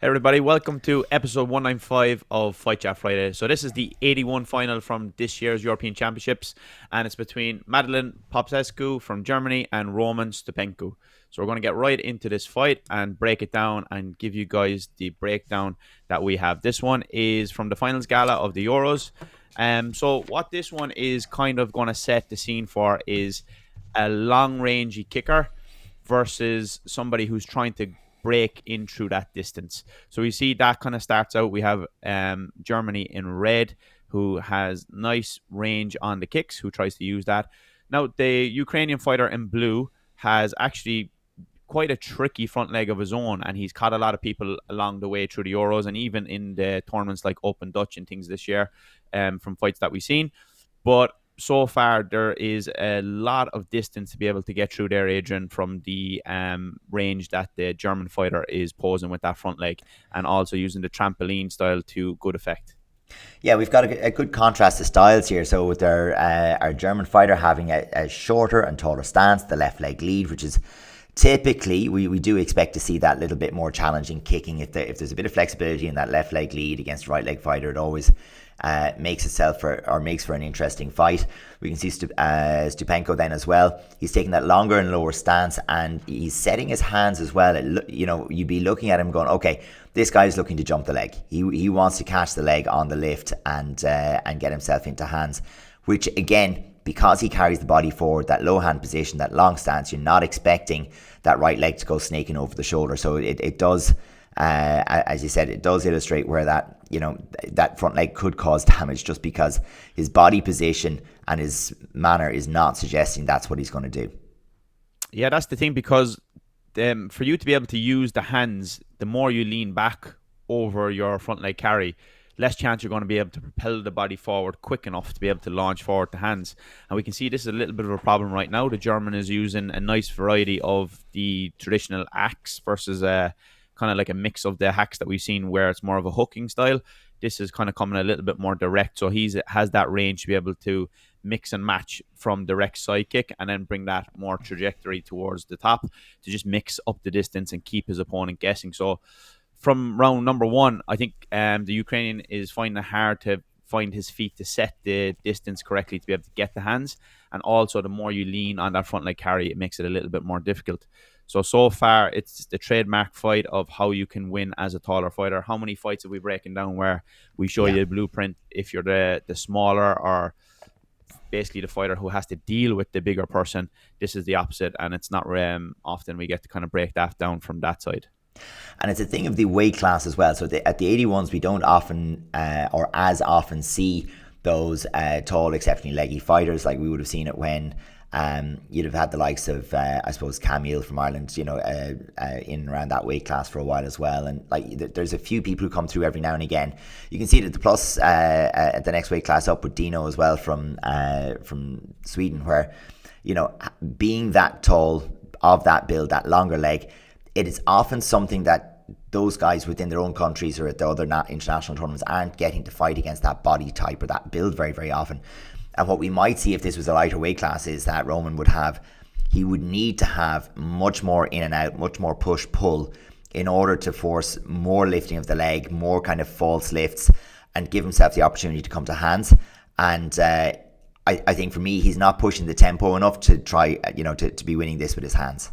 Hey everybody, welcome to episode 195 of Fight Chat Friday. So this is the 81 final from this year's European Championships, and it's between Madalin Popescu from Germany and Roman Stepenko. So we're going to get right into this fight and break it down and give you guys the breakdown that we have. This one is from the finals gala of the Euros. So what this one is kind of going to set the scene for is a long-rangey kicker versus somebody who's trying to break in through that distance. So we see that kind of starts out. We have Germany in red, who has nice range on the kicks, who tries to use that. Now, the Ukrainian fighter in blue has actually quite a tricky front leg of his own, and he's caught a lot of people along the way through the Euros and even in the tournaments like Open Dutch and things this year, from fights that we've seen. But so far, there is a lot of distance to be able to get through there, Adrian, from the range that the German fighter is posing with that front leg, and also using the trampoline style to good effect. Yeah, we've got a good contrast of styles here. So with our German fighter having a shorter and taller stance, the left leg lead, which is typically we do expect to see that little bit more challenging kicking. If there's a bit of flexibility in that left leg lead against right leg fighter, it always makes for an interesting fight. We can see Stupenko then as well. He's taking that longer and lower stance, and he's setting his hands as well. You'd be looking at him going, okay, this guy's looking to jump the leg. He wants to catch the leg on the lift and get himself into hands, which again, because he carries the body forward, that low hand position, that long stance, you're not expecting that right leg to go snaking over the shoulder. So it does, as you said, it does illustrate where that front leg could cause damage, just because his body position and his manner is not suggesting that's what he's going to do. Yeah, that's the thing, because for you to be able to use the hands, the more you lean back over your front leg carry, less chance you're going to be able to propel the body forward quick enough to be able to launch forward the hands. And we can see this is a little bit of a problem right now. The German is using a nice variety of the traditional axe versus a kind of like a mix of the hacks that we've seen where it's more of a hooking style. This is kind of coming a little bit more direct. So he has that range to be able to mix and match from direct side kick and then bring that more trajectory towards the top to just mix up the distance and keep his opponent guessing. So from round number one, I think the Ukrainian is finding it hard to find his feet to set the distance correctly to be able to get the hands. And also, the more you lean on that front leg carry, it makes it a little bit more difficult. So far, it's the trademark fight of how you can win as a taller fighter. How many fights have we breaking down where we show Yeah. you a blueprint if you're the smaller or basically the fighter who has to deal with the bigger person? This is the opposite, and it's not often we get to kind of break that down from that side. And it's a thing of the weight class as well. So at the 81s, we don't often or as often see those tall, exceptionally leggy fighters. Like we would have seen it when you'd have had the likes of, I suppose, Camille from Ireland, in and around that weight class for a while as well. And like there's a few people who come through every now and again. You can see it at the plus at the next weight class up with Dino as well from Sweden, where, being that tall, of that build, that longer leg, it is often something that those guys within their own countries or at the other international tournaments aren't getting to fight against that body type or that build very, very often. And what we might see if this was a lighter weight class is that Roman he would need to have much more in and out, much more push pull in order to force more lifting of the leg, more kind of false lifts, and give himself the opportunity to come to hands. And I think for me, he's not pushing the tempo enough to try, to be winning this with his hands.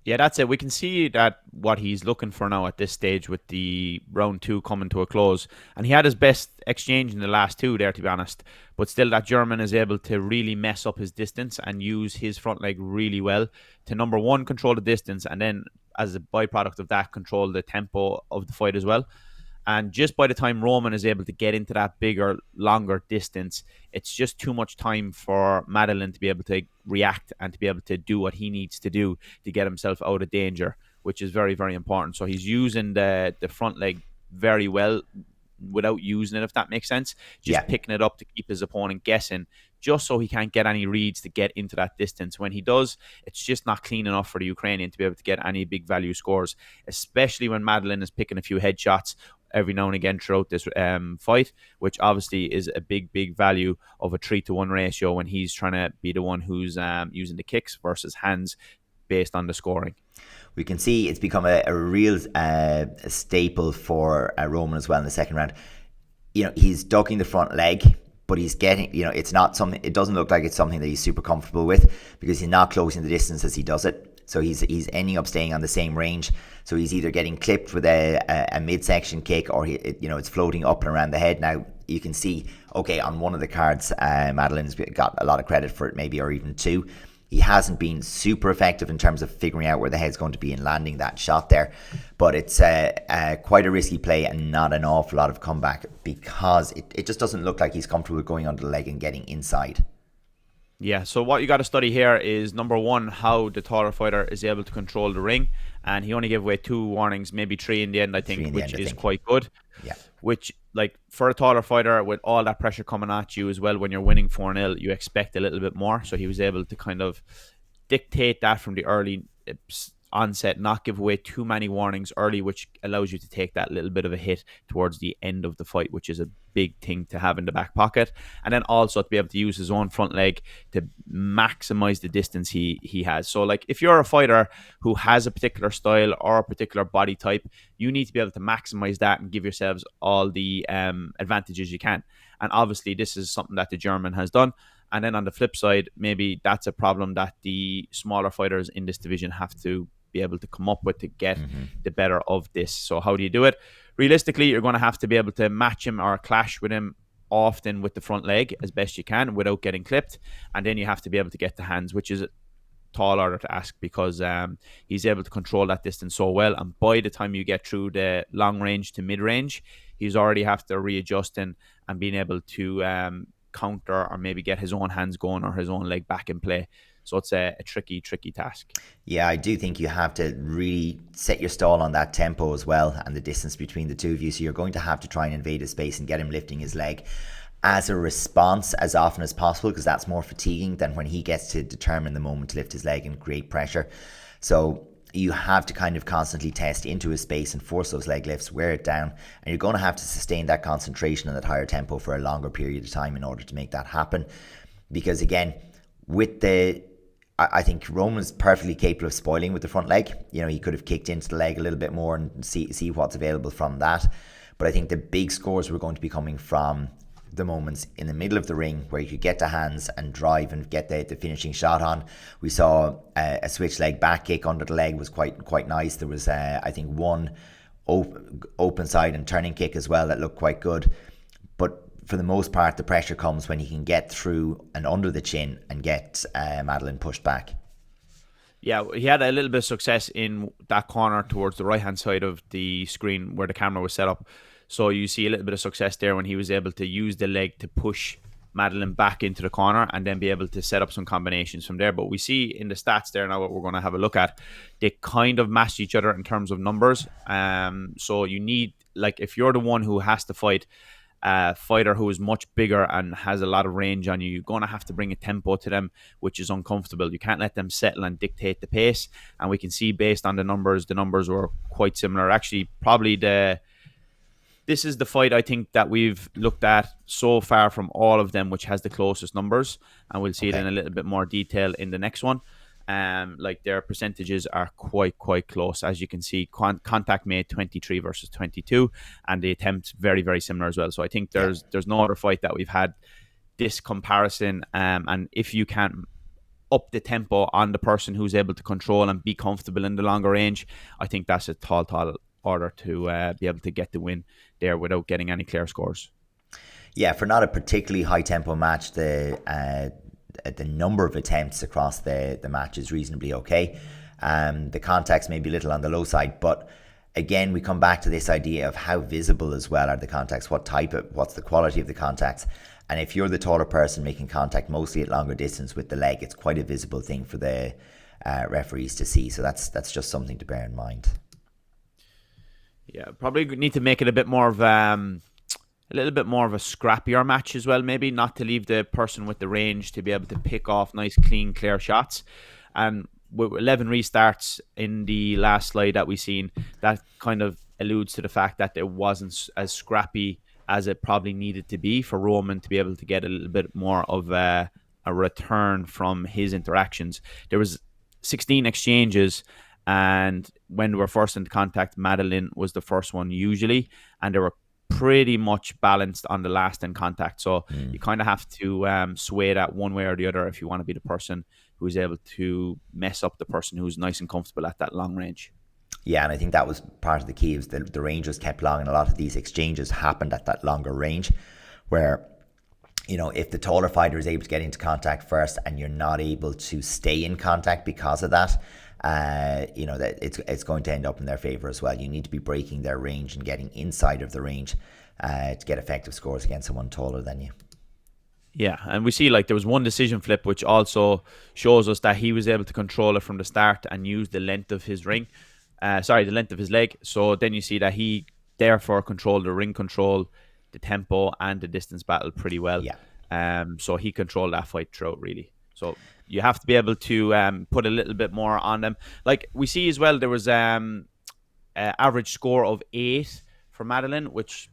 Yeah, that's it. We can see that what he's looking for now at this stage with the round two coming to a close. And he had his best exchange in the last two there, to be honest. But still, that German is able to really mess up his distance and use his front leg really well to, number one, control the distance, and then as a byproduct of that, control the tempo of the fight as well. And just by the time Roman is able to get into that bigger, longer distance, it's just too much time for Madalin to be able to react and to be able to do what he needs to do to get himself out of danger, which is very, very important. So he's using the front leg very well without using it, if that makes sense. Yeah. Just picking it up to keep his opponent guessing, just so he can't get any reads to get into that distance. When he does, it's just not clean enough for the Ukrainian to be able to get any big value scores, especially when Madalin is picking a few headshots every now and again throughout this fight, which obviously is a big, big value of a 3-to-1 ratio when he's trying to be the one who's using the kicks versus hands based on the scoring. We can see it's become a real staple for Roman as well in the second round. He's ducking the front leg, but he's getting, it's not something, it doesn't look like it's something that he's super comfortable with, because he's not closing the distance as he does it. So he's ending up staying on the same range. So he's either getting clipped with a midsection kick, or it's floating up and around the head. Now you can see, okay, on one of the cards, Madalin's got a lot of credit for it, maybe, or even two. He hasn't been super effective in terms of figuring out where the head's going to be and landing that shot there. But it's quite a risky play and not an awful lot of comeback, because it just doesn't look like he's comfortable with going under the leg and getting inside. Yeah, so what you got to study here is, number one, how the taller fighter is able to control the ring. And he only gave away 2 warnings, maybe 3 in the end, I think, which is quite good. Yeah. Which, like, for a taller fighter, with all that pressure coming at you as well, when you're winning 4-0, you expect a little bit more. So he was able to kind of dictate that from the early onset, not give away too many warnings early, which allows you to take that little bit of a hit towards the end of the fight, which is a big thing to have in the back pocket. And then also to be able to use his own front leg to maximize the distance he has. So, like, if you're a fighter who has a particular style or a particular body type, you need to be able to maximize that and give yourselves all the advantages you can. And obviously this is something that the German has done. And then on the flip side, maybe that's a problem that the smaller fighters in this division have to be able to come up with to get the better of this. So how do you do it? Realistically, you're going to have to be able to match him or clash with him often with the front leg as best you can without getting clipped. And then you have to be able to get the hands, which is a tall order to ask, because he's able to control that distance so well. And by the time you get through the long range to mid range, he's already have to readjust and being able to counter or maybe get his own hands going or his own leg back in play. So it's a tricky task. Yeah, I do think you have to really set your stall on that tempo as well, and the distance between the two of you. So you're going to have to try and invade his space and get him lifting his leg as a response as often as possible, because that's more fatiguing than when he gets to determine the moment to lift his leg and create pressure. So you have to kind of constantly test into his space and force those leg lifts, wear it down, and you're going to have to sustain that concentration and that higher tempo for a longer period of time in order to make that happen. Because again, I think Roman's perfectly capable of spoiling with the front leg. He could have kicked into the leg a little bit more and see what's available from that. But I think the big scores were going to be coming from the moments in the middle of the ring where you could get the hands and drive and get the finishing shot on. We saw a switch leg back kick under the leg was quite nice. There was I think one open side and turning kick as well that looked quite good. But for the most part, the pressure comes when he can get through and under the chin and get Madalin pushed back. Yeah, he had a little bit of success in that corner towards the right-hand side of the screen where the camera was set up. So you see a little bit of success there when he was able to use the leg to push Madalin back into the corner and then be able to set up some combinations from there. But we see in the stats there now, what we're going to have a look at, they kind of match each other in terms of numbers. So you need, like, if you're the one who has to fight a fighter who is much bigger and has a lot of range on you, you're going to have to bring a tempo to them, which is uncomfortable. You can't let them settle and dictate the pace. And we can see based on the numbers were quite similar. Actually, probably this is the fight I think that we've looked at so far from all of them, which has the closest numbers. And we'll see it in a little bit more detail in the next one. Like, their percentages are quite close. As you can see, contact made 23 versus 22, and the attempts very, very similar as well. So I think there's no other fight that we've had this comparison. And if you can up the tempo on the person who's able to control and be comfortable in the longer range, I think that's a tall order to be able to get the win there without getting any clear scores. Yeah, for not a particularly high tempo match, the number of attempts across the match is reasonably okay. The contacts may be a little on the low side, but again, we come back to this idea of how visible as well are the contacts, what's the quality of the contacts. And if you're the taller person making contact mostly at longer distance with the leg, it's quite a visible thing for the referees to see. So that's just something to bear in mind. Yeah, probably need to make it a bit more of a little bit more of a scrappier match as well, maybe, not to leave the person with the range to be able to pick off nice, clean, clear shots. And with 11 restarts in the last slide that we've seen, that kind of alludes to the fact that it wasn't as scrappy as it probably needed to be for Roman to be able to get a little bit more of a return from his interactions. There was 16 exchanges, And when they were first into contact, Madalin was the first one usually, and they were pretty much balanced on the last in contact. So you kind of have to sway that one way or the other if you want to be the person who's able to mess up the person who's nice and comfortable at that long range. Yeah, and I think that was part of the key, is the range was kept long, and a lot of these exchanges happened at that longer range, where, you know, if the taller fighter is able to get into contact first and you're not able to stay in contact because of that, you know, that it's going to end up in their favor as well. You need to be breaking their range and getting inside of the range to get effective scores against someone taller than you. Yeah, and we see like there was one decision flip, which also shows us that he was able to control it from the start and use the length of his ring. The length of his leg. So then you see that he therefore controlled the ring control, the tempo, and the distance battle pretty well. Yeah. So he controlled that fight throughout, really. So you have to be able to put a little bit more on them. Like we see as well, there was average score of 8 for Madalin, which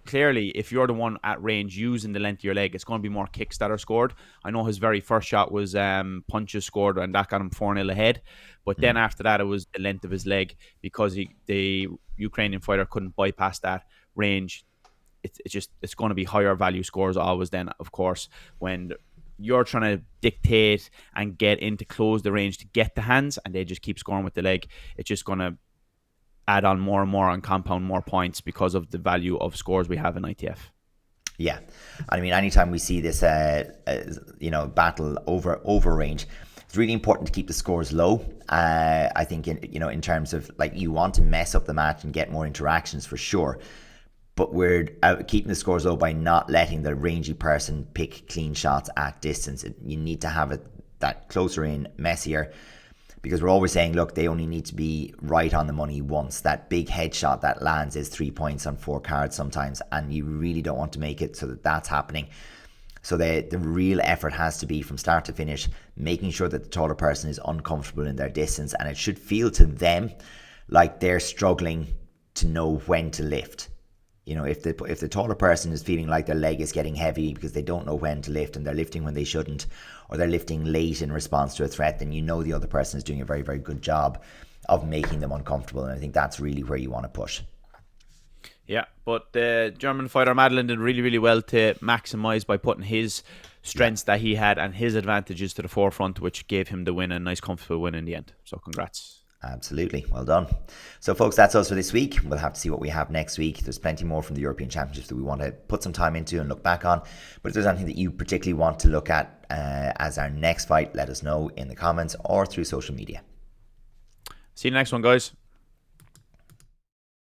clearly, if you're the one at range using the length of your leg, it's going to be more kicks that are scored. I know his very first shot was punches scored, and that got him 4-0 ahead. But then after that, it was the length of his leg, because the Ukrainian fighter couldn't bypass that range. It's going to be higher value scores always then, of course, when you're trying to dictate and get in to close the range to get the hands, and they just keep scoring with the leg. It's just going to add on more and more and compound more points because of the value of scores we have in ITF. Yeah, I mean, anytime we see this, battle over range, it's really important to keep the scores low. I think in terms of, like, you want to mess up the match and get more interactions for sure, but we're keeping the scores low by not letting the rangy person pick clean shots at distance. You need to have it that closer in, messier, because we're always saying, look, they only need to be right on the money once. That big headshot that lands is 3 points on 4 cards sometimes, and you really don't want to make it so that that's happening. So the real effort has to be from start to finish, making sure that the taller person is uncomfortable in their distance, and it should feel to them like they're struggling to know when to lift. You know, if the taller person is feeling like their leg is getting heavy because they don't know when to lift and they're lifting when they shouldn't, or they're lifting late in response to a threat, then you know the other person is doing a very, very good job of making them uncomfortable. And I think that's really where you want to push. Yeah, but the German fighter Madalin did really, really well to maximize by putting his strengths that he had and his advantages to the forefront, which gave him the win, a nice, comfortable win in the end. So congrats. Absolutely. Well done. So, folks, that's us for this week. We'll have to see what we have next week. There's plenty more from the European Championships that we want to put some time into and look back on. But if there's anything that you particularly want to look at as our next fight, let us know in the comments or through social media. See you next one, guys.